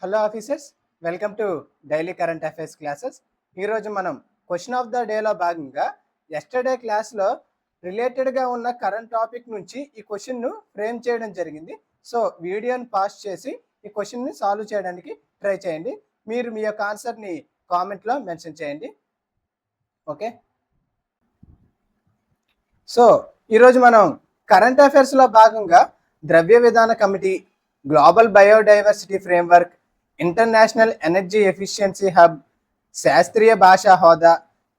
Hello officers, welcome to daily current affairs classes. ఈరోజు మనం question of the డేలో భాగంగా ఎస్టర్డే క్లాస్లో రిలేటెడ్గా ఉన్న కరెంట్ టాపిక్ నుంచి ఈ క్వశ్చన్ను ఫ్రేమ్ చేయడం జరిగింది. సో వీడియోని పాస్ చేసి ఈ క్వశ్చన్ని సాల్వ్ చేయడానికి ట్రై చేయండి. మీరు మీ యొక్క ఆన్సర్ని కామెంట్లో మెన్షన్ చేయండి. ఓకే, సో ఈరోజు మనం కరెంట్ అఫైర్స్లో భాగంగా ద్రవ్య విధాన committee, global biodiversity framework, international energy efficiency hub, శాస్త్రీయ భాషా హోదా,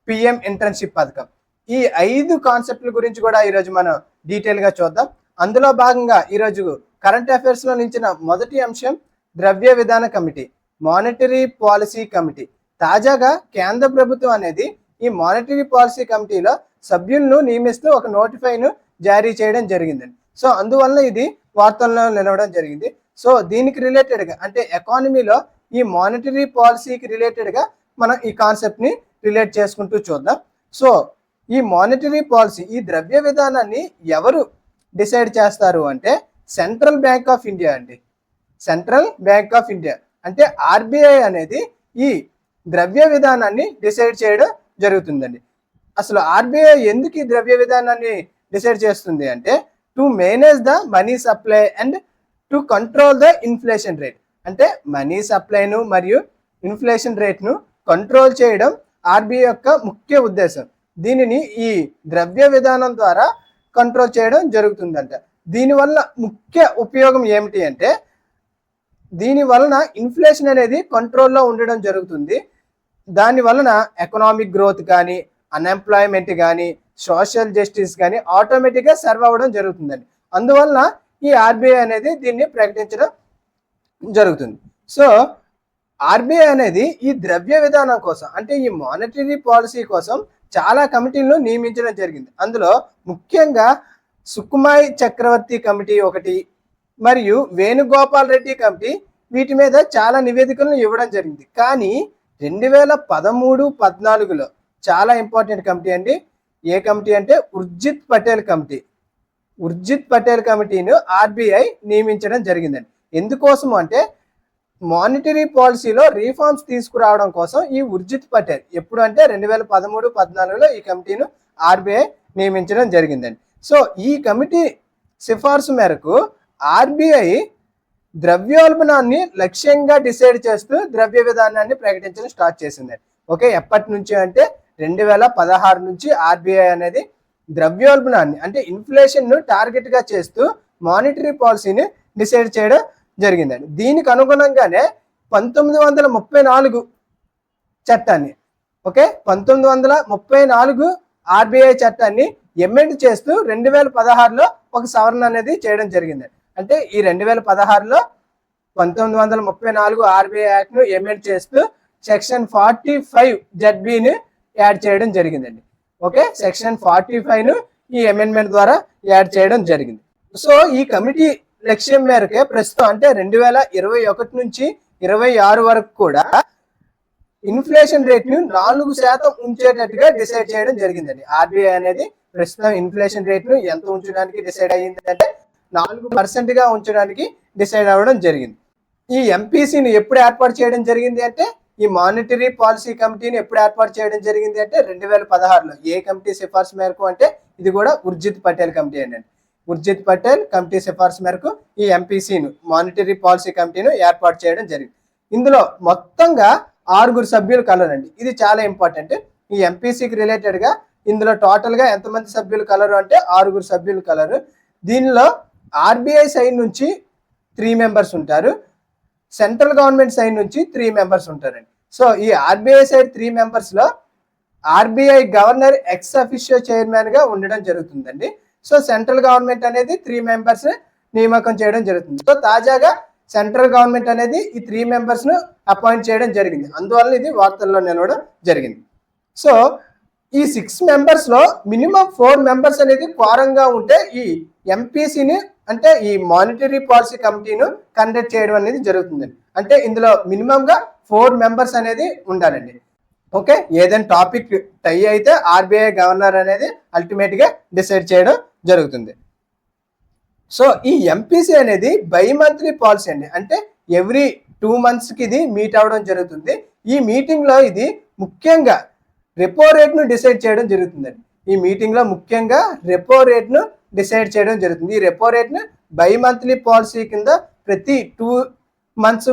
పిఎం ఇంటర్న్షిప్ పథకం, ఈ 5 కాన్సెప్ట్ల గురించి కూడా ఈరోజు మనం డీటెయిల్గా చూద్దాం. అందులో భాగంగా ఈరోజు కరెంట్ అఫైర్స్లో నిలిచిన మొదటి అంశం ద్రవ్య విధాన కమిటీ, మానిటరీ పాలసీ కమిటీ. తాజాగా కేంద్ర ప్రభుత్వం అనేది ఈ మానిటరీ పాలసీ కమిటీలో సభ్యులను నియమిస్తూ ఒక నోటిఫైను జారీ చేయడం జరిగిందండి. సో అందువల్ల ఇది వార్తల్లో నిలవడం జరిగింది. సో దీనికి రిలేటెడ్గా అంటే ఎకానమీలో ఈ మానిటరీ పాలసీకి రిలేటెడ్గా మనం ఈ కాన్సెప్ట్ని రిలేట్ చేసుకుంటూ చూద్దాం. సో ఈ మానిటరీ పాలసీ, ఈ ద్రవ్య విధానాన్ని ఎవరు డిసైడ్ చేస్తారు అంటే సెంట్రల్ బ్యాంక్ ఆఫ్ ఇండియా అండి. సెంట్రల్ బ్యాంక్ ఆఫ్ ఇండియా అంటే ఆర్బీఐ అనేది ఈ ద్రవ్య విధానాన్ని డిసైడ్ చేయడం జరుగుతుందండి. అసలు ఆర్బీఐ ఎందుకు ఈ ద్రవ్య విధానాన్ని డిసైడ్ చేస్తుంది అంటే to manage the money supply and to control the inflation rate. అంటే మనీ సప్లైను మరియు ఇన్ఫ్లేషన్ రేట్ను కంట్రోల్ చేయడం ఆర్బీఐ యొక్క ముఖ్య ఉద్దేశం. దీనిని ఈ ద్రవ్య విధానం ద్వారా కంట్రోల్ చేయడం జరుగుతుందంట. దీనివల్ల ముఖ్య ఉపయోగం ఏమిటి అంటే దీని వలన ఇన్ఫ్లేషన్ అనేది కంట్రోల్లో ఉండడం జరుగుతుంది. దాని వలన ఎకనామిక్ గ్రోత్ కానీ, అన్ఎంప్లాయ్మెంట్ కానీ, సోషల్ జస్టిస్ కానీ ఆటోమేటిక్గా సర్వ్ అవ్వడం జరుగుతుందండి. అందువలన ఈ ఆర్బీఐ అనేది దీన్ని ప్రకటించడం జరుగుతుంది. సో ఆర్బీఐ అనేది ఈ ద్రవ్య విధానం కోసం అంటే ఈ మానిటరీ పాలసీ కోసం చాలా కమిటీలను నియమించడం జరిగింది. అందులో ముఖ్యంగా సుకుమాయ్ చక్రవర్తి కమిటీ ఒకటి మరియు వేణుగోపాల్ రెడ్డి కమిటీ వీటి మీద చాలా నివేదికలను ఇవ్వడం జరిగింది. కానీ 2013-14లో చాలా ఇంపార్టెంట్ కమిటీ అండి. ఏ కమిటీ అంటే ఉర్జిత్ పటేల్ కమిటీ. ఉర్జిత్ పటేల్ కమిటీను ఆర్బీఐ నియమించడం జరిగిందండి. ఎందుకోసం అంటే మానిటరీ పాలసీలో రీఫార్మ్స్ తీసుకురావడం కోసం ఈ ఉర్జిత్ పటేల్ ఎప్పుడు అంటే 2013-14లో ఈ కమిటీను ఆర్బీఐ నియమించడం జరిగిందండి. సో ఈ కమిటీ సిఫార్సు మేరకు ఆర్బీఐ ద్రవ్యోల్బణాన్ని లక్ష్యంగా డిసైడ్ చేస్తూ ద్రవ్య విధానాన్ని ప్రకటించడం స్టార్ట్ చేసిందండి. ఓకే, ఎప్పటి నుంచి అంటే 2016 నుంచి ఆర్బీఐ అనేది ద్రవ్యోల్బణాన్ని అంటే ఇన్ఫ్లేషన్ను టార్గెట్గా చేస్తూ మానిటరీ పాలసీని డిసైడ్ చేయడం జరిగిందండి. దీనికి అనుగుణంగానే 1934 చట్టాన్ని 1934 ఆర్బీఐ చట్టాన్ని ఎమెండ్ చేస్తూ 2016లో ఒక సవరణ అనేది చేయడం జరిగిందండి. అంటే ఈ 2016లో 1934 ఆర్బీఐ యాక్ట్ను ఎమెండ్ చేస్తూ సెక్షన్ 45 ZBని యాడ్ చేయడం జరిగిందండి. ఓకే, సెక్షన్ 45ను ఈ అమెండ్మెంట్ ద్వారా యాడ్ చేయడం జరిగింది. సో ఈ కమిటీ లక్ష్యం మేరకే ప్రస్తుతం అంటే 2021 నుంచి 26 వరకు కూడా ఇన్ఫ్లేషన్ రేట్ను 4% ఉంచేటట్టుగా డిసైడ్ చేయడం జరిగిందండి. ఆర్బీఐ అనేది ప్రస్తుతం ఇన్ఫ్లేషన్ రేట్ను ఎంత ఉంచడానికి డిసైడ్ అయ్యిందంటే 4%గా ఉంచడానికి డిసైడ్ అవ్వడం జరిగింది. ఈ ఎంపీసీని ఎప్పుడు ఏర్పాటు చేయడం జరిగింది అంటే ఈ మానిటరీ పాలసీ కమిటీని ఎప్పుడు ఏర్పాటు చేయడం జరిగింది అంటే 2016లో. ఏ కమిటీ సిఫార్సు మేరకు అంటే ఇది కూడా ఉర్జిత్ పటేల్ కమిటీ అండి. ఉర్జిత్ పటేల్ కమిటీ సిఫార్సు మేరకు ఈ ఎంపీసీను మానిటరీ పాలసీ కమిటీను ఏర్పాటు చేయడం జరిగింది. ఇందులో మొత్తంగా 6 సభ్యులు కలరండి. ఇది చాలా ఇంపార్టెంట్. ఈ ఎంపీసీకి రిలేటెడ్గా ఇందులో టోటల్గా ఎంతమంది సభ్యులు కలరు అంటే 6 సభ్యులు కలరు. దీనిలో ఆర్బీఐ సైడ్ నుంచి 3 మెంబర్స్ ఉంటారు, సెంట్రల్ గవర్నమెంట్ సైడ్ నుంచి 3 మెంబర్స్ ఉంటారండి. సో ఈ ఆర్బీఐ సైడ్ 3 మెంబర్స్లో ఆర్బీఐ గవర్నర్ ఎక్స్ అఫిషియో చైర్మన్గా ఉండడం జరుగుతుందండి. సో సెంట్రల్ గవర్నమెంట్ అనేది 3 మెంబర్స్ నియామకం చేయడం జరుగుతుంది. సో తాజాగా సెంట్రల్ గవర్నమెంట్ అనేది ఈ 3 మెంబర్స్ను అపాయింట్ చేయడం జరిగింది. అందువల్ల ఇది వార్తల్లో నిలవడం జరిగింది. సో ఈ 6 మెంబర్స్లో మినిమం 4 మెంబర్స్ అనేది క్వారంగా ఉంటే ఈ ఎంపీసీని అంటే ఈ మానిటరీ పాలసీ కమిటీను కండక్ట్ చేయడం అనేది జరుగుతుందండి. అంటే ఇందులో మినిమంగా 4 మెంబర్స్ అనేది ఉండాలండి. ఓకే, ఏదైనా టాపిక్ టై అయితే ఆర్బీఐ గవర్నర్ అనేది అల్టిమేట్గా డిసైడ్ చేయడం జరుగుతుంది. సో ఈ ఎంపీసీ అనేది బై మంత్లీ పాలసీ అండి. అంటే ఎవ్రీ 2 monthsకి ఇది మీట్ అవ్వడం జరుగుతుంది. ఈ మీటింగ్లో ఇది ముఖ్యంగా రెపో రేట్ను డిసైడ్ చేయడం జరుగుతుందండి. ఈ మీటింగ్లో ముఖ్యంగా రెపో రేట్ను డిసైడ్ చేయడం జరుగుతుంది. ఈ రెపో రేట్ను బై మంత్లీ పాలసీ కింద ప్రతి 2 months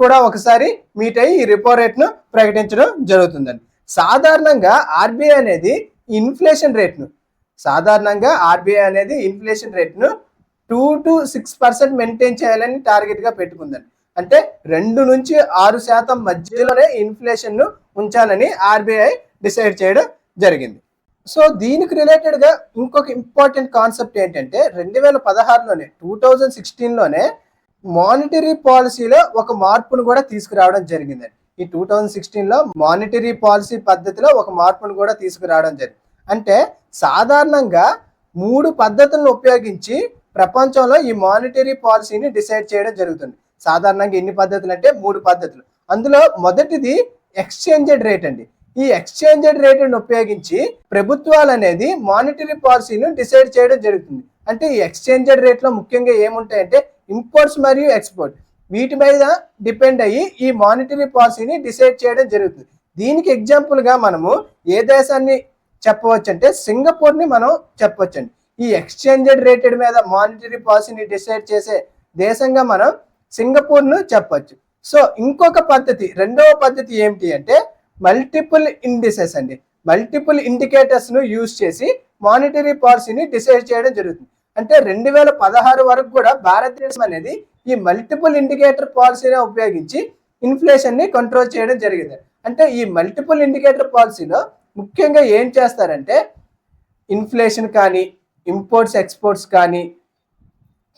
కూడా ఒకసారి మీట్ అయ్యి ఈ రెపో రేట్ను ప్రకటించడం జరుగుతుందండి. సాధారణంగా ఆర్బీఐ అనేది ఇన్ఫ్లేషన్ రేట్ను 2 to 6% మెయింటైన్ చేయాలని టార్గెట్గా పెట్టుకుందండి. అంటే 2 నుంచి 6% మధ్యలోనే ఇన్ఫ్లేషన్ను ఉంచాలని ఆర్బీఐ డిసైడ్ చేయడం జరిగింది. సో దీనికి రిలేటెడ్గా ఇంకొక ఇంపార్టెంట్ కాన్సెప్ట్ ఏంటంటే 2016లోనే మానిటరీ పాలసీలో ఒక మార్పును కూడా తీసుకురావడం జరిగిందండి. ఈ 2016లో మానిటరీ పాలసీ పద్ధతిలో ఒక మార్పును కూడా తీసుకురావడం జరిగింది. అంటే సాధారణంగా 3 పద్ధతులను ఉపయోగించి ప్రపంచంలో ఈ మానిటరీ పాలసీని డిసైడ్ చేయడం జరుగుతుంది. సాధారణంగా ఎన్ని పద్ధతులు అంటే 3 పద్ధతులు. అందులో మొదటిది ఎక్స్చేంజెడ్ రేట్ అండి. ఈ ఎక్స్చేంజెడ్ రేట్ను ఉపయోగించి ప్రభుత్వాలు అనేది మానిటరీ పాలసీని డిసైడ్ చేయడం జరుగుతుంది. అంటే ఈ ఎక్స్చేంజెడ్ రేట్లో ముఖ్యంగా ఏముంటాయంటే ఇంపోర్ట్స్ మరియు ఎక్స్పోర్ట్, వీటి మీద డిపెండ్ అయ్యి ఈ మానిటరీ పాలసీని డిసైడ్ చేయడం జరుగుతుంది. దీనికి ఎగ్జాంపుల్గా మనము ఏ దేశాన్ని చెప్పవచ్చు అంటే సింగపూర్ని మనం చెప్పవచ్చండి. ఈ ఎక్స్చేంజెడ్ రేటెడ్ మీద మానిటరీ పాలసీని డిసైడ్ చేసే దేశంగా మనం సింగపూర్ను చెప్పొచ్చు. సో ఇంకొక పద్ధతి, రెండవ పద్ధతి ఏమిటి అంటే మల్టిపుల్ ఇండిసెస్ అండి. మల్టిపుల్ ఇండికేటర్స్ను యూజ్ చేసి మానిటరీ పాలసీని డిసైడ్ చేయడం జరుగుతుంది. అంటే 2016 వరకు కూడా భారతదేశం అనేది ఈ మల్టిపుల్ ఇండికేటర్ పాలసీని ఉపయోగించి ఇన్ఫ్లేషన్ని కంట్రోల్ చేయడం జరిగింది. అంటే ఈ మల్టిపుల్ ఇండికేటర్ పాలసీలో ముఖ్యంగా ఏం చేస్తారంటే ఇన్ఫ్లేషన్ కానీ, ఇంపోర్ట్స్ ఎక్స్పోర్ట్స్ కానీ,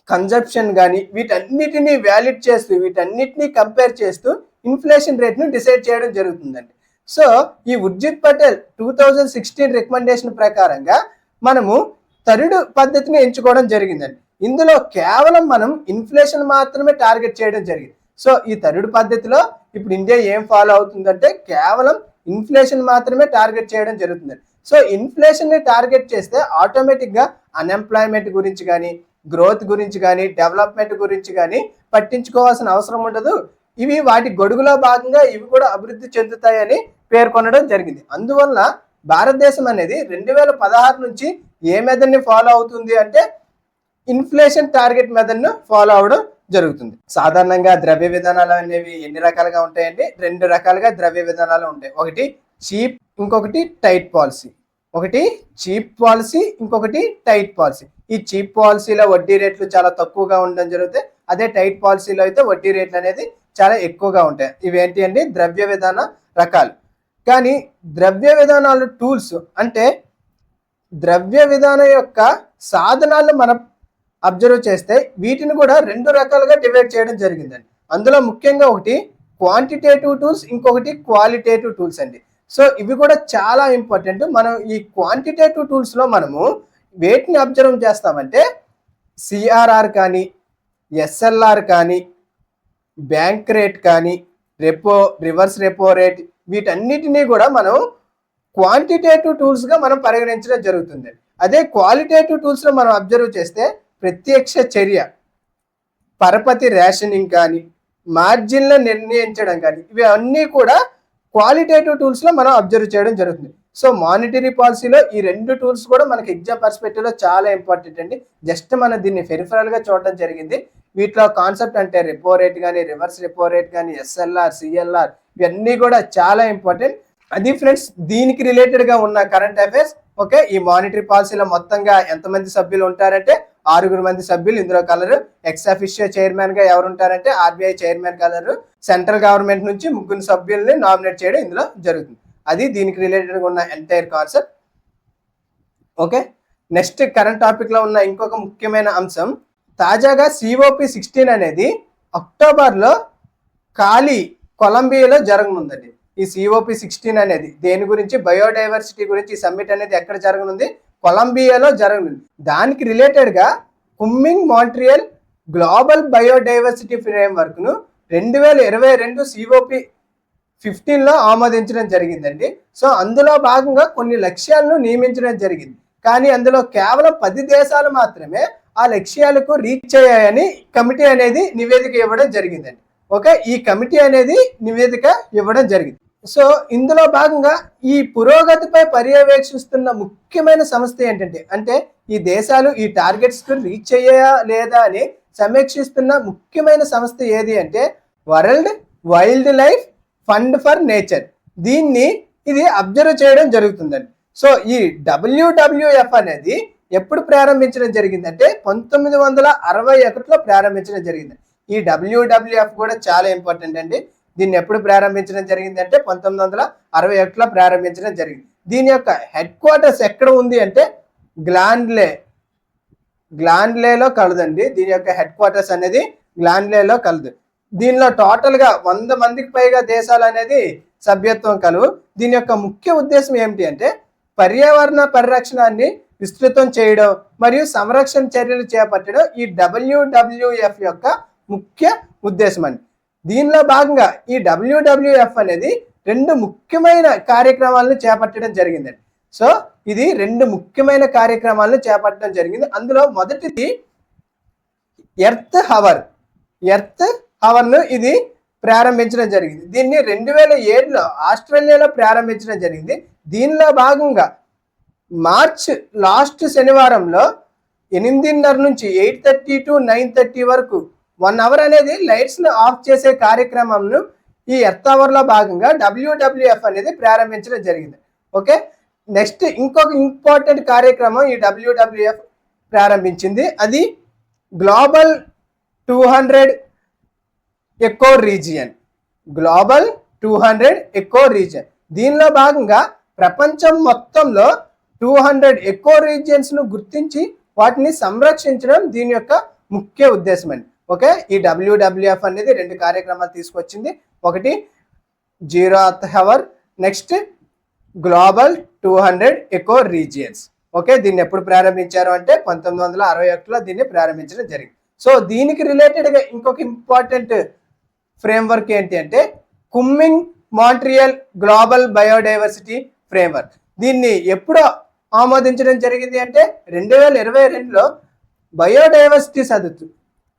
కన్జంప్షన్ కానీ వీటన్నిటిని వ్యాలిడ్ చేస్తూ, వీటన్నిటిని కంపేర్ చేస్తూ ఇన్ఫ్లేషన్ రేట్ను డిసైడ్ చేయడం జరుగుతుందండి. సో ఈ ఉర్జిత్ పటేల్ 2016 రికమెండేషన్ ప్రకారంగా మనము థర్డ్ పద్ధతిని ఎంచుకోవడం జరిగిందండి. ఇందులో కేవలం మనం ఇన్ఫ్లేషన్ మాత్రమే టార్గెట్ చేయడం జరిగింది. సో ఈ థర్డ్ పద్ధతిలో ఇప్పుడు ఇండియా ఏం ఫాలో అవుతుందంటే కేవలం ఇన్ఫ్లేషన్ మాత్రమే టార్గెట్ చేయడం జరుగుతుందండి. సో ఇన్ఫ్లేషన్ని టార్గెట్ చేస్తే ఆటోమేటిక్గా అన్ఎంప్లాయ్మెంట్ గురించి కానీ, గ్రోత్ గురించి కానీ, డెవలప్మెంట్ గురించి కానీ పట్టించుకోవాల్సిన అవసరం ఉండదు. ఇవి వాటి గొడుగులో భాగంగా ఇవి కూడా అభివృద్ధి చెందుతాయని పేర్కొనడం జరిగింది. అందువల్ల భారతదేశం అనేది 2016 నుంచి ఏ మెథడ్ని ఫాలో అవుతుంది అంటే ఇన్ఫ్లేషన్ టార్గెట్ మెథడ్ను ఫాలో అవడం జరుగుతుంది. సాధారణంగా ద్రవ్య విధానాలు అనేవి ఎన్ని రకాలుగా ఉంటాయండి? 2 రకాలుగా ద్రవ్య విధానాలు ఉంటాయి. ఒకటి చీప్, ఇంకొకటి టైట్ పాలసీ. ఒకటి చీప్ పాలసీ, ఇంకొకటి టైట్ పాలసీ. ఈ చీప్ పాలసీలో వడ్డీ రేట్లు చాలా తక్కువగా ఉండడం జరుగుతాయి. అదే టైట్ పాలసీలో అయితే వడ్డీ రేట్లు అనేది చాలా ఎక్కువగా ఉంటాయి. ఇవేంటి అండి? ద్రవ్య విధాన రకాలు. కానీ ద్రవ్య విధానాలు టూల్స్ అంటే ద్రవ్య విధానం యొక్క సాధనాలను మనం అబ్జర్వ్ చేస్తే వీటిని కూడా 2 రకాలుగా డివైడ్ చేయడం జరిగిందండి. అందులో ముఖ్యంగా ఒకటి క్వాంటిటేటివ్ టూల్స్, ఇంకొకటి క్వాలిటేటివ్ టూల్స్ అండి. సో ఇవి కూడా చాలా ఇంపార్టెంట్. మనం ఈ క్వాంటిటేటివ్ టూల్స్లో మనము వేటిని అబ్జర్వ్ చేస్తామంటే సిఆర్ఆర్ కానీ, ఎస్ఎల్ఆర్ కానీ, బ్యాంక్ రేట్ కానీ, రివర్స్ రెపో రేట్, వీటన్నిటినీ కూడా మనం క్వాంటిటేటివ్ టూల్స్గా మనం పరిగణించడం జరుగుతుంది. అదే క్వాలిటేటివ్ టూల్స్లో మనం అబ్జర్వ్ చేస్తే ప్రత్యక్ష చర్య, పరపతి రేషనింగ్ కానీ, మార్జిన్ల నిర్ణయించడం కానీ, ఇవి అన్నీ కూడా క్వాలిటేటివ్ టూల్స్లో మనం అబ్జర్వ్ చేయడం జరుగుతుంది. సో మానిటరీ పాలసీలో ఈ 2 టూల్స్ కూడా మనకి ఎగ్జామ్ పర్స్పెక్టివ్లో చాలా ఇంపార్టెంట్ అండి. జస్ట్ మనం దీన్ని పెరిఫరల్గా చూడడం జరిగింది. వీటిలో కాన్సెప్ట్ అంటే రెపో రేట్ కానీ, రివర్స్ రెపో రేట్ కానీ, ఎస్ఎల్ఆర్, సిఎల్ఆర్, ఇవన్నీ కూడా చాలా ఇంపార్టెంట్. అది ఫ్రెండ్స్ దీనికి రిలేటెడ్గా ఉన్న కరెంట్ అఫైర్స్. ఓకే, ఈ మానిటరీ పాలసీలో మొత్తంగా ఎంతమంది సభ్యులు ఉంటారంటే 6 మంది సభ్యులు. ఇందులో కలరు ఎక్స్ అఫిషియో చైర్మన్గా ఎవరు ఉంటారంటే RBI chairman colour. Central government నుంచి 3 సభ్యుల్ని నామినేట్ చేయడం ఇందులో జరుగుతుంది. అది దీనికి రిలేటెడ్గా ఉన్న entire concept. Okay, next current టాపిక్లో ఉన్న ఇంకొక ముఖ్యమైన అంశం, తాజాగా COP16 అనేది అక్టోబర్లో కొలంబియాలో జరగనుందండి. ఈ COP16 అనేది దేని గురించి? బయోడైవర్సిటీ గురించి. ఈ సమ్మిట్ అనేది ఎక్కడ జరగనుంది? కొలంబియాలో జరగనుంది. దానికి రిలేటెడ్గా కుమ్మింగ్ మాంట్రియల్ గ్లోబల్ బయోడైవర్సిటీ ఫ్రేమ్వర్క్ను 2022 COP15లో ఆమోదించడం జరిగిందండి. సో అందులో భాగంగా కొన్ని లక్ష్యాలను నియమించడం జరిగింది. కానీ అందులో కేవలం 10 దేశాలు మాత్రమే ఆ లక్ష్యాలకు రీచ్ అయ్యాయని కమిటీ అనేది నివేదిక ఇవ్వడం జరిగిందండి. ఓకే, ఈ కమిటీ అనేది నివేదిక ఇవ్వడం జరిగింది. సో ఇందులో భాగంగా ఈ పురోగతిపై పర్యవేక్షిస్తున్న ముఖ్యమైన సంస్థ ఏంటంటే, అంటే ఈ దేశాలు ఈ టార్గెట్స్ కు రీచ్ అయ్యాయా లేదా అని సమీక్షిస్తున్న ముఖ్యమైన సంస్థ ఏది అంటే world wild life fund for nature. దీన్ని ఇది అబ్జర్వ్ చేయడం జరుగుతుందండి. సో ఈ WWF అనేది ఎప్పుడు ప్రారంభించడం జరిగిందంటే 1961లో ప్రారంభించడం జరిగింది. ఈ WWF కూడా చాలా ఇంపార్టెంట్ అండి. దీన్ని ఎప్పుడు ప్రారంభించడం జరిగింది అంటే 1961లో ప్రారంభించడం జరిగింది. దీని యొక్క హెడ్ క్వార్టర్స్ ఎక్కడ ఉంది అంటే గ్లాండ్లేలో కలదండి. దీని యొక్క హెడ్ క్వార్టర్స్ అనేది గ్లాండ్లేలో కలదు. దీనిలో టోటల్ గా 100 మందికి పైగా దేశాలు అనేది సభ్యత్వం కలవు. దీని యొక్క ముఖ్య ఉద్దేశం ఏమిటి అంటే పర్యావరణ పరిరక్షణాన్ని విస్తృతం చేయడం మరియు సంరక్షణ చర్యలు చేపట్టడం ఈ WWF యొక్క ముఖ్య ఉద్దేశం అండి. దీనిలో భాగంగా ఈ WWF అనేది 2 ముఖ్యమైన కార్యక్రమాలను చేపట్టడం జరిగిందండి. సో ఇది 2 ముఖ్యమైన కార్యక్రమాలను చేపట్టడం జరిగింది. అందులో మొదటిది ఎర్త్ హవర్ను ఇది ప్రారంభించడం జరిగింది. దీన్ని 2007లో ఆస్ట్రేలియాలో ప్రారంభించడం జరిగింది. దీనిలో భాగంగా మార్చ్ లాస్ట్ శనివారంలో 8:30 నుంచి 8:30 to 9:30 వరకు 1 అవర్ అనేది లైట్స్ ను ఆఫ్ చేసే కార్యక్రమంను ఈ ఎర్త్ అవర్ లో భాగంగా WWF అనేది ప్రారంభించడం జరిగింది. ఓకే, నెక్స్ట్ ఇంకొక ఇంపార్టెంట్ కార్యక్రమం ఈ WWF ప్రారంభించింది. అది గ్లోబల్ 200 ఎకో రీజియన్. దీనిలో భాగంగా ప్రపంచం మొత్తంలో 200 ఎకో రీజియన్స్ ను గుర్తించి వాటిని సంరక్షించడం దీని యొక్క ముఖ్య ఉద్దేశం అండి. ఓకే, ఈ WWF అనేది 2 కార్యక్రమాలు తీసుకొచ్చింది. ఒకటి 0 earth hour, next global 200 eco regions. Okay, దీన్ని ఎప్పుడు ప్రారంభించారు అంటే 1961లో దీన్ని ప్రారంభించడం జరిగింది. సో దీనికి రిలేటెడ్ గా ఇంకొక ఇంపార్టెంట్ ఫ్రేమ్వర్క్ ఏంటి అంటే కుమ్మింగ్ మాంట్రియల్ గ్లోబల్ బయోడైవర్సిటీ ఫ్రేమ్వర్క్. దీన్ని ఎప్పుడు ఆమోదించడం జరిగింది అంటే 2022లో బయోడైవర్సిటీ సదస్సు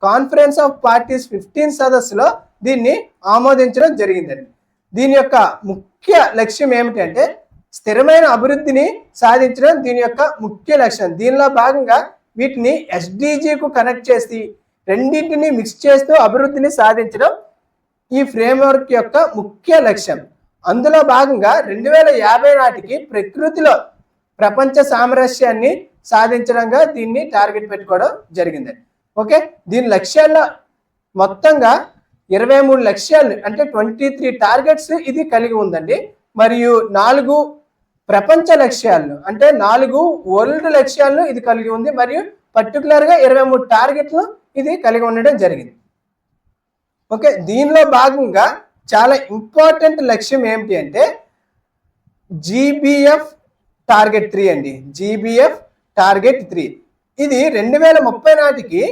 కాన్ఫరెన్స్ ఆఫ్ పార్టీస్ 15 సదస్సులో దీన్ని ఆమోదించడం జరిగిందండి. దీని యొక్క ముఖ్య లక్ష్యం ఏమిటంటే స్థిరమైన అభివృద్ధిని సాధించడం దీని యొక్క ముఖ్య లక్ష్యం. దీనిలో భాగంగా వీటిని SDGకు కనెక్ట్ చేసి రెండింటిని మిక్స్ చేస్తూ అభివృద్ధిని సాధించడం ఈ ఫ్రేమ్వర్క్ యొక్క ముఖ్య లక్ష్యం. అందులో భాగంగా 2050 నాటికి ప్రకృతిలో ప్రపంచ సామరస్యాన్ని సాధించడంగా దీన్ని టార్గెట్ పెట్టుకోవడం జరిగిందండి. ఓకే, దీని లక్ష్యాల్లో మొత్తంగా 23 లక్ష్యాలు అంటే 23 టార్గెట్స్ ఇది కలిగి ఉందండి. మరియు 4 ప్రపంచ లక్ష్యాలను అంటే 4 వరల్డ్ లక్ష్యాలను ఇది కలిగి ఉంది. మరియు పర్టికులర్ గా 23 టార్గెట్లు ఇది కలిగి ఉండడం జరిగింది. ఓకే, దీనిలో భాగంగా చాలా ఇంపార్టెంట్ లక్ష్యం ఏమిటి అంటే GBF టార్గెట్ 3 అండి. GBF టార్గెట్ 3 ఇది 2030 నాటికి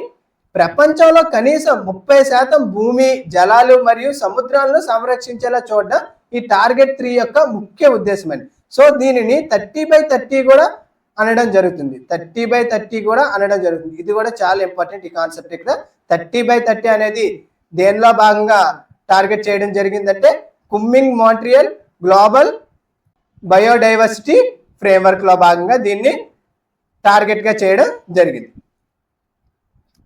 ప్రపంచంలో కనీసం 30% భూమి, జలాలు మరియు సముద్రాలను సంరక్షించేలా చూడడం ఈ టార్గెట్ 3 యొక్క ముఖ్య ఉద్దేశం అండి. సో దీనిని 30/30 కూడా అనడం జరుగుతుంది. 30/30 కూడా అనడం జరుగుతుంది. ఇది కూడా చాలా ఇంపార్టెంట్ ఈ కాన్సెప్ట్. ఇక్కడ 30/30 అనేది దేనిలో భాగంగా టార్గెట్ చేయడం జరిగిందంటే కుమ్మింగ్ మాంట్రియల్ గ్లోబల్ బయోడైవర్సిటీ ఫ్రేమ్వర్క్ లో భాగంగా దీన్ని టార్గెట్ గా చేయడం జరిగింది.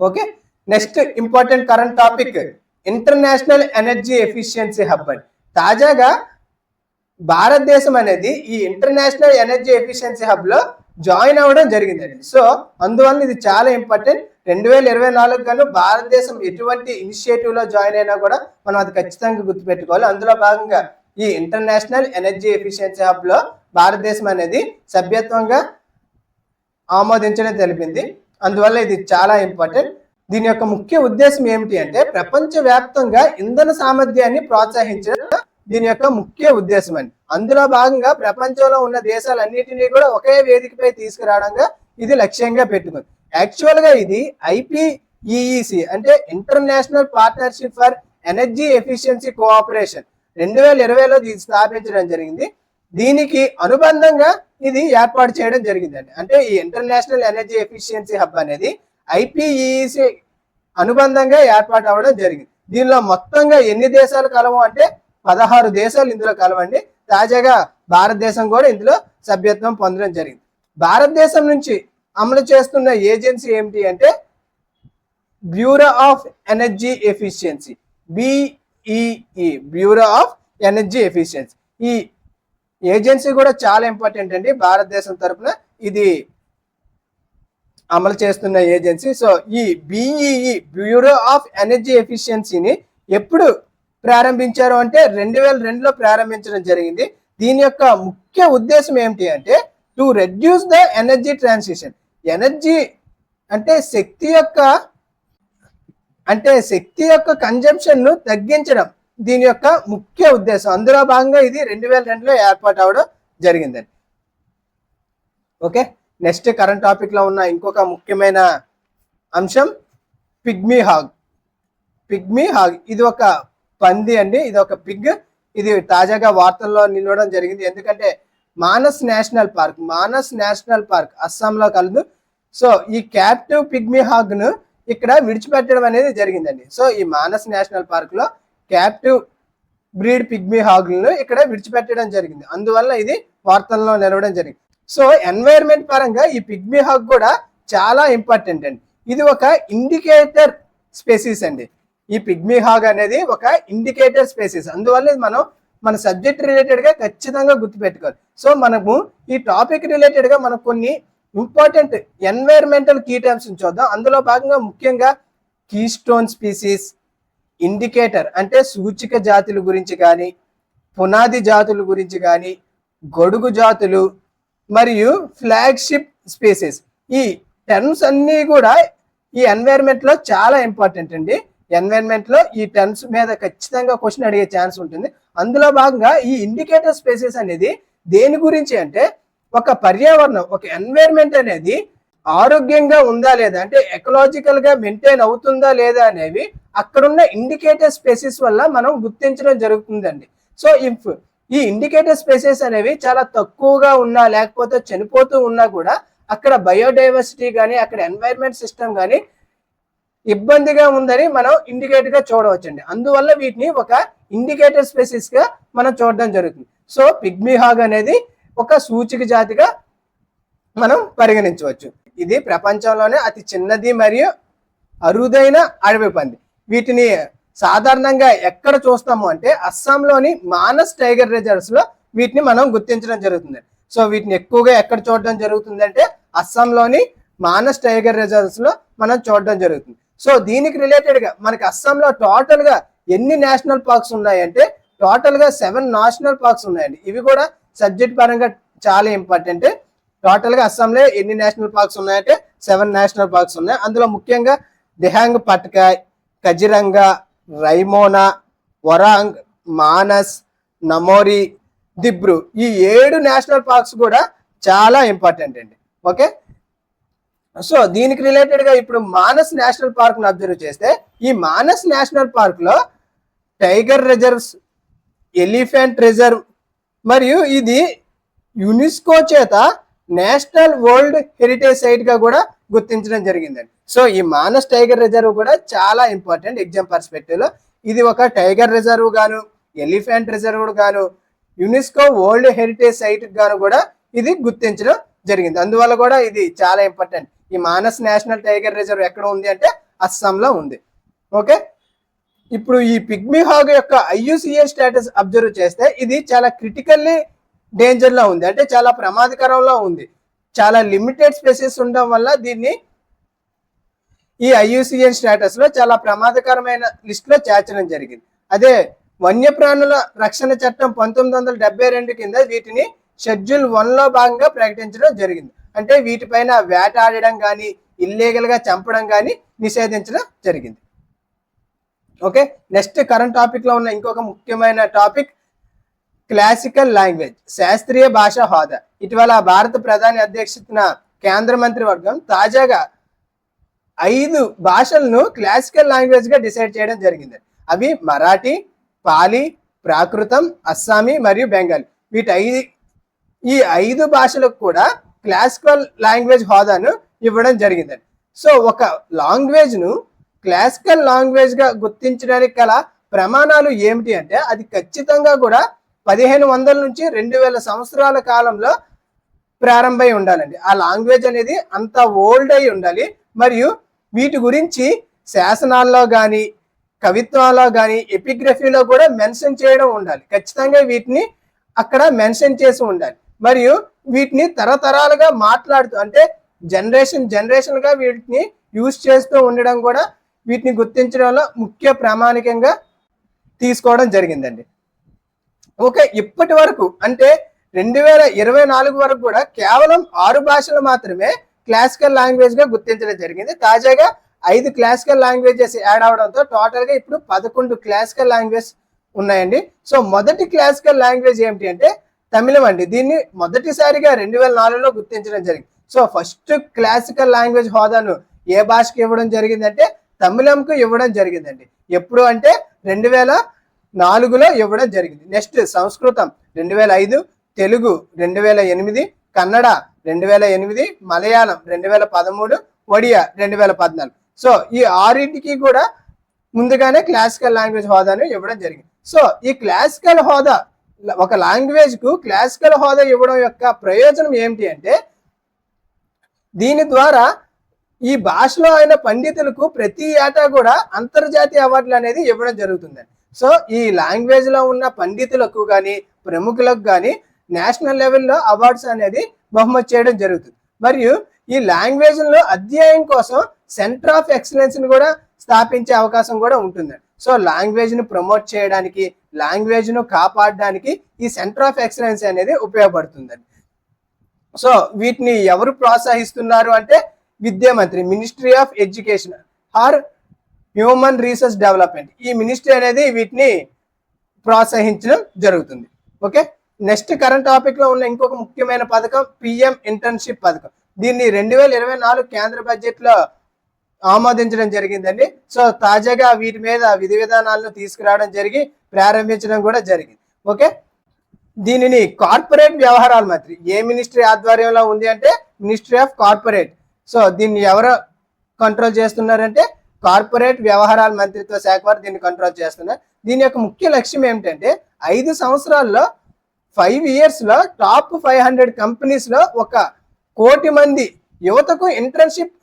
Okay, next important current topic international energy efficiency hub అని. తాజాగా భారతదేశం అనేది ఈ ఇంటర్నేషనల్ ఎనర్జీ ఎఫిషియన్సీ హబ్ లో జాయిన్ అవ్వడం జరిగిందండి. సో అందువల్ల ఇది చాలా ఇంపార్టెంట్. 2024 గాను భారతదేశం ఎటువంటి ఇనిషియేటివ్ లో జాయిన్ అయినా కూడా మనం అది ఖచ్చితంగా గుర్తుపెట్టుకోవాలి. అందులో భాగంగా ఈ ఇంటర్నేషనల్ ఎనర్జీ ఎఫిషియన్సీ హబ్ లో భారతదేశం అనేది సభ్యత్వంగా ఆమోదించడం తెలిపింది. అందువల్ల ఇది చాలా ఇంపార్టెంట్. దీని యొక్క ముఖ్య ఉద్దేశం ఏమిటి అంటే ప్రపంచ వ్యాప్తంగా ఇంధన సామర్థ్యాన్ని ప్రోత్సహించడం దీని యొక్క ముఖ్య ఉద్దేశం అండి. అందులో భాగంగా ప్రపంచంలో ఉన్న దేశాలన్నిటినీ కూడా ఒకే వేదికపై తీసుకురావడంగా ఇది లక్ష్యంగా పెట్టుకుంది. యాక్చువల్ గా ఇది IPEEC అంటే international partnership for energy efficiency cooperation 2020లో ఇది స్థాపించడం జరిగింది. దీనికి అనుబంధంగా ఇది ఏర్పాటు చేయడం జరిగిందండి. అంటే ఈ ఇంటర్నేషనల్ ఎనర్జీ ఎఫిషియన్సీ హబ్ అనేది IPEEC అనుబంధంగా ఏర్పాటు అవ్వడం జరిగింది. దీనిలో మొత్తంగా ఎన్ని దేశాలు కలవు అంటే 16 దేశాలు ఇందులో కలవండి. తాజాగా భారతదేశం కూడా ఇందులో సభ్యత్వం పొందడం జరిగింది. భారతదేశం నుంచి అమలు చేస్తున్న ఏజెన్సీ ఏమిటి అంటే bureau of energy efficiency, BEE, bureau of energy efficiency. ఈ ఏజెన్సీ కూడా చాలా ఇంపార్టెంట్ అండి భారతదేశం తరఫున ఇది అమలు చేస్తున్న ఏజెన్సీ. సో ఈ BEE, బ్యూరో ఆఫ్ ఎనర్జీ ఎఫిషియన్సీని ఎప్పుడు ప్రారంభించారు అంటే 2002లో ప్రారంభించడం జరిగింది. దీని యొక్క ముఖ్య ఉద్దేశం ఏమిటి అంటే to reduce the energy transition. Energy అంటే శక్తి యొక్క కన్జంప్షన్ ను తగ్గించడం దీని యొక్క ముఖ్య ఉద్దేశం. అందులో భాగంగా ఇది 2002లో ఏర్పాటు అవడం జరిగిందండి. ఓకే, నెక్స్ట్ కరెంట్ టాపిక్ లో ఉన్న ఇంకొక ముఖ్యమైన అంశం పిగ్మీ హాగ్. ఇది ఒక పంది అండి, ఇది ఒక పిగ్. ఇది తాజాగా వార్తల్లో నిలవడం జరిగింది. ఎందుకంటే మానస్ నేషనల్ పార్క్ అస్సాంలో కలదు. సో ఈ క్యాప్టివ్ పిగ్మీ హాగ్ ను ఇక్కడ విడిచిపెట్టడం అనేది జరిగిందండి. సో ఈ మానస్ నేషనల్ పార్క్ లో క్యాప్టివ్ బ్రీడ్ పిగ్మీ హాగ్లను ఇక్కడ విడిచిపెట్టడం జరిగింది. అందువల్ల ఇది వార్తల్లో నిలవడం జరిగింది. సో ఎన్వైరన్మెంట్ పరంగా ఈ పిగ్మీ హాగ్ కూడా చాలా ఇంపార్టెంట్ అండి. ఇది ఒక ఇండికేటర్ స్పెసీస్ అండి. ఈ పిగ్మీ హాగ్ అనేది ఒక ఇండికేటర్ స్పెసీస్. అందువల్ల మనం మన సబ్జెక్ట్ రిలేటెడ్ గా ఖచ్చితంగా గుర్తుపెట్టుకోవాలి. సో మనము ఈ టాపిక్ రిలేటెడ్ గా మనకు కొన్ని ఇంపార్టెంట్ ఎన్వైరన్మెంటల్ కీ టర్మ్స్ చూద్దాం. అందులో భాగంగా ముఖ్యంగా కీ స్టోన్ స్పీసీస్, ఇండికేటర్ అంటే సూచిక జాతుల గురించి కానీ, పునాది జాతుల గురించి కానీ, గొడుగు జాతులు మరియు ఫ్లాగ్షిప్ స్పీసీస్. ఈ టర్మ్స్ అన్నీ కూడా ఈ ఎన్వైరన్మెంట్ లో చాలా ఇంపార్టెంట్ అండి. ఎన్వైరన్మెంట్ లో ఈ టర్మ్స్ మీద ఖచ్చితంగా క్వశ్చన్ అడిగే ఛాన్స్ ఉంటుంది. అందులో భాగంగా ఈ ఇండికేటర్ స్పీసీస్ అనేది దేని గురించి అంటే ఒక పర్యావరణం, ఒక ఎన్వైరన్మెంట్ అనేది ఆరోగ్యంగా ఉందా లేదా అంటే ఎకలాజికల్ గా మెయింటైన్ అవుతుందా లేదా అనేవి అక్కడున్న ఇండికేటర్ స్పీసీస్ వల్ల మనం గుర్తించడం జరుగుతుందండి. సో ఇఫ్ ఈ ఇండికేటర్ స్పీసీస్ అనేవి చాలా తక్కువగా ఉన్నా లేకపోతే చనిపోతూ ఉన్నా కూడా అక్కడ బయోడైవర్సిటీ కానీ అక్కడ ఎన్వైరన్మెంట్ సిస్టమ్ కానీ ఇబ్బందిగా ఉందని మనం ఇండికేట్ గా చూడవచ్చండి. అందువల్ల వీటిని ఒక ఇండికేటర్ స్పీసీస్ గా మనం చూడడం జరుగుతుంది. సో పిగ్మీ హాగ్ అనేది ఒక సూచిక జాతిగా మనం పరిగణించవచ్చు. ఇది ప్రపంచంలోనే అతి చిన్నది మరియు అరుదైన అడవి పంది. వీటిని సాధారణంగా ఎక్కడ చూస్తాము అంటే అస్సాంలోని మానస్ టైగర్ రిజర్వ్స్ లో వీటిని మనం గుర్తించడం జరుగుతుంది. సో వీటిని ఎక్కువగా ఎక్కడ చూడడం జరుగుతుంది అంటే అస్సాంలోని మానస్ టైగర్ రిజర్వ్స్ లో మనం చూడడం జరుగుతుంది. సో దీనికి రిలేటెడ్ గా మనకి అస్సాంలో టోటల్ గా ఎన్ని నేషనల్ పార్క్స్ ఉన్నాయంటే టోటల్ గా 7 నేషనల్ పార్క్స్ ఉన్నాయండి. ఇవి కూడా సబ్జెక్ట్ పరంగా చాలా ఇంపార్టెంట్. టోటల్ గా అస్సాంలో ఎన్ని నేషనల్ పార్క్స్ ఉన్నాయంటే 7 నేషనల్ పార్క్స్ ఉన్నాయి. అందులో ముఖ్యంగా దిహాంగ్ పట్కాయ్, కజిరంగా, రైమోనా, వరాంగ్, మానస్, నమోరి, దిబ్రూ ఈ 7 నేషనల్ పార్క్స్ కూడా చాలా ఇంపార్టెంట్ అండి. ఓకే, సో దీనికి రిలేటెడ్ గా ఇప్పుడు మానస్ నేషనల్ పార్క్ ను అబ్జర్వ్ చేస్తే ఈ మానస్ నేషనల్ పార్క్ లో టైగర్ రిజర్వ్స్, ఎలిఫెంట్ రిజర్వ్ మరియు ఇది యునెస్కో చేత నేషనల్ వరల్డ్ హెరిటేజ్ సైట్ గా కూడా గుర్తించడం జరిగిందండి. సో ఈ మానస్ టైగర్ రిజర్వ్ కూడా చాలా ఇంపార్టెంట్ ఎగ్జామ్ పర్స్పెక్టివ్ లో. ఇది ఒక టైగర్ రిజర్వ్ గాను, ఎలిఫెంట్ రిజర్వ్ గాను, యునెస్కో వరల్డ్ హెరిటేజ్ సైట్ గాను కూడా ఇది గుర్తించడం జరిగింది. అందువల్ల కూడా ఇది చాలా ఇంపార్టెంట్. ఈ మానస్ నేషనల్ టైగర్ రిజర్వ్ ఎక్కడ ఉంది అంటే అస్సాంలో ఉంది. ఓకే, ఇప్పుడు ఈ పిగ్మీ హాగ్ యొక్క IUCN స్టేటస్ అబ్జర్వ్ చేస్తే ఇది చాలా క్రిటికల్లీ డేంజర్ లో ఉంది, అంటే చాలా ప్రమాదకరంలో ఉంది. చాలా లిమిటెడ్ స్పెసీస్ ఉండడం వల్ల దీన్ని ఈ IUCN స్టేటస్ లో చాలా ప్రమాదకరమైన లిస్ట్ లో చేర్చడం జరిగింది. అదే వన్యప్రాణుల రక్షణ చట్టం 1972 కింద వీటిని షెడ్యూల్ 1 లో భాగంగా ప్రకటించడం జరిగింది. అంటే వీటిపైన వేటాడడం కానీ ఇల్లీగల్ గా చంపడం కానీ నిషేధించడం జరిగింది. ఓకే, నెక్స్ట్ కరెంట్ టాపిక్ లో ఉన్న ఇంకొక ముఖ్యమైన టాపిక్ క్లాసికల్ లాంగ్వేజ్, శాస్త్రీయ భాష హోదా. ఇటీవల భారత ప్రధాని అధ్యక్షతన కేంద్ర మంత్రివర్గం తాజాగా 5 భాషలను క్లాసికల్ లాంగ్వేజ్ గా డిసైడ్ చేయడం జరిగింది. అవి మరాఠీ, పాలి, ప్రాకృతం, అస్సామీ మరియు బెంగాలీ. ఈ 5 భాషలకు కూడా క్లాసికల్ లాంగ్వేజ్ హోదాను ఇవ్వడం జరిగిందండి. సో ఒక లాంగ్వేజ్ ను క్లాసికల్ లాంగ్వేజ్ గా గుర్తించడానికి గల ప్రమాణాలు ఏమిటి అంటే అది ఖచ్చితంగా కూడా 1500 నుంచి 2000 సంవత్సరాల కాలంలో ప్రారంభమై ఉండాలండి. ఆ లాంగ్వేజ్ అనేది అంత ఓల్డ్ అయి ఉండాలి. మరియు వీటి గురించి శాసనాల్లో కానీ కవిత్వాల్లో కానీ ఎపిగ్రఫీలో కూడా మెన్షన్ చేయడం ఉండాలి. ఖచ్చితంగా వీటిని అక్కడ మెన్షన్ చేసి ఉండాలి. మరియు వీటిని తరతరాలుగా మాట్లాడుతూ అంటే జనరేషన్ గా వీటిని యూజ్ చేస్తూ ఉండడం కూడా వీటిని గుర్తించడంలో ముఖ్య ప్రామాణికంగా తీసుకోవడం జరిగిందండి. ఓకే, ఇప్పటి వరకు అంటే 2024 వరకు కూడా కేవలం 6 భాషలు మాత్రమే క్లాసికల్ లాంగ్వేజ్ గా గుర్తించడం జరిగింది. తాజాగా 5 క్లాసికల్ లాంగ్వేజెస్ యాడ్ అవడంతో టోటల్ గా ఇప్పుడు 11 క్లాసికల్ లాంగ్వేజ్ ఉన్నాయండి. సో మొదటి క్లాసికల్ లాంగ్వేజ్ ఏమిటి అంటే తమిళం అండి. దీన్ని మొదటిసారిగా 2004లో గుర్తించడం జరిగింది. సో ఫస్ట్ క్లాసికల్ లాంగ్వేజ్ హోదాను ఏ భాషకి ఇవ్వడం జరిగిందంటే తమిళంకు ఇవ్వడం జరిగిందండి. ఎప్పుడు అంటే 2004లో ఇవ్వడం జరిగింది. నెక్స్ట్ సంస్కృతం 2005, తెలుగు 2008, కన్నడ 2008, మలయాళం 2013, ఒడియా 2014. సో ఈ 6టికి కూడా ముందుగానే క్లాసికల్ లాంగ్వేజ్ హోదాను ఇవ్వడం జరిగింది. సో ఈ క్లాసికల్ హోదా ఒక లాంగ్వేజ్ కు క్లాసికల్ హోదా ఇవ్వడం యొక్క ప్రయోజనం ఏమిటి అంటే దీని ద్వారా ఈ భాషలో అయిన పండితులకు ప్రతి ఏటా కూడా అంతర్జాతీయ అవార్డులు అనేది ఇవ్వడం జరుగుతుందండి. సో ఈ లాంగ్వేజ్ లో ఉన్న పండితులకు కానీ ప్రముఖులకు కానీ నేషనల్ లెవెల్లో అవార్డ్స్ అనేది బహుమతి చేయడం జరుగుతుంది. మరియు ఈ లాంగ్వేజ్ లో అధ్యయనం కోసం సెంటర్ ఆఫ్ ఎక్సలెన్స్ ని కూడా స్థాపించే అవకాశం కూడా ఉంటుందండి. సో లాంగ్వేజ్ ను ప్రమోట్ చేయడానికి లాంగ్వేజ్ ను కాపాడడానికి ఈ సెంటర్ ఆఫ్ ఎక్సలెన్స్ అనేది ఉపయోగపడుతుందండి. సో వీటిని ఎవరు ప్రోత్సహిస్తున్నారు అంటే విద్యా మంత్రి, ministry of education or human resource development, ఈ మినిస్ట్రీ అనేది వీటిని ప్రోత్సహించడం జరుగుతుంది. ఓకే, నెక్స్ట్ కరెంట్ టాపిక్ లో ఉన్న ఇంకొక ముఖ్యమైన పథకం పిఎం ఇంటర్న్షిప్ పథకం. దీన్ని 2024 కేంద్ర బడ్జెట్ లో ఆమోదించడం జరిగిందండి. సో తాజాగా వీటి మీద విధి విధానాలను తీసుకురావడం జరిగి ప్రారంభించడం కూడా జరిగింది. ఓకే, దీనిని కార్పొరేట్ వ్యవహారాల మంత్రి ఏ మినిస్ట్రీ ఆధ్వర్యంలో ఉంది అంటే మినిస్ట్రీ ఆఫ్ కార్పొరేట్. సో దీన్ని ఎవరు కంట్రోల్ చేస్తున్నారంటే కార్పొరేట్ వ్యవహారాల మంత్రిత్వ శాఖ వారు దీన్ని కంట్రోల్ చేస్తున్నారు. దీని యొక్క ముఖ్య లక్ష్యం ఏమిటంటే 5 సంవత్సరాల్లో 5 years లో టాప్ 500 కంపెనీస్ లో 1 కోటి మంది యువతకు ఇంటర్న్షిప్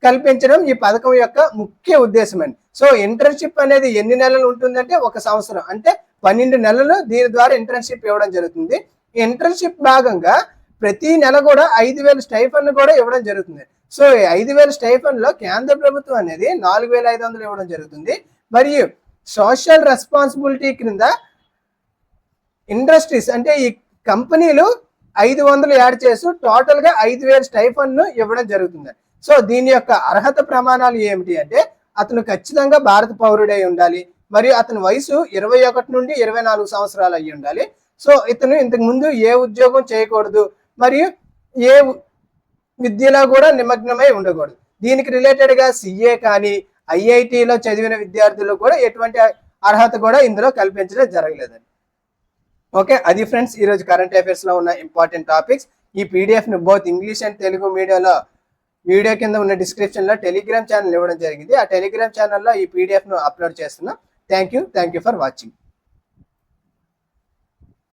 కల్పించడం ఈ పథకం యొక్క ముఖ్య ఉద్దేశం అండి. సో ఇంటర్న్షిప్ అనేది ఎన్ని నెలలు ఉంటుందంటే 1 సంవత్సరం, అంటే 12 నెలలు దీని ద్వారా ఇంటర్న్షిప్ ఇవ్వడం జరుగుతుంది. ఈ ఇంటర్న్షిప్ భాగంగా ప్రతి నెల కూడా 5,000 స్టైఫండ్ కూడా ఇవ్వడం జరుగుతుంది. సో 5,000 స్టైఫండ్ లో కేంద్ర ప్రభుత్వం అనేది 4,500 ఇవ్వడం జరుగుతుంది. మరియు సోషల్ రెస్పాన్సిబిలిటీ క్రింద ఇండస్ట్రీస్ అంటే ఈ కంపెనీలు 500 యాడ్ చేస్తూ టోటల్ గా 5,000 స్టైఫండ్ ను ఇవ్వడం జరుగుతుంది. సో దీని యొక్క అర్హత ప్రమాణాలు ఏమిటి అంటే అతను ఖచ్చితంగా భారత పౌరుడై ఉండాలి, మరియు అతని వయసు 21 నుండి 24 సంవత్సరాలు అయ్యి ఉండాలి. సో ఇతను ఇంతకు ముందు ఏ ఉద్యోగం చేయకూడదు, మరియు ఏ విద్యలో కూడా నిమగ్నమై ఉండకూడదు. దీనికి రిలేటెడ్ గా సిఏ కానీ ఐఐటిలో చదివిన విద్యార్థులు కూడా ఎటువంటి అర్హత కూడా ఇందులో కల్పించడం జరగలేదండి. ఓకే, అది ఫ్రెండ్స్ ఈరోజు కరెంట్ అఫైర్స్ లో ఉన్న ఇంపార్టెంట్ టాపిక్స్. ఈ పీడిఎఫ్ ను బోత్ ఇంగ్లీష్ అండ్ తెలుగు మీడియాలో వీడియో కింద ఉన్న డిస్క్రిప్షన్ లో టెలిగ్రామ్ ఛానల్ ఇవ్వడం జరిగింది. ఆ టెలిగ్రామ్ ఛానల్లో ఈ పీడిఎఫ్ ను అప్లోడ్ చేస్తున్నాం. Thank you for watching.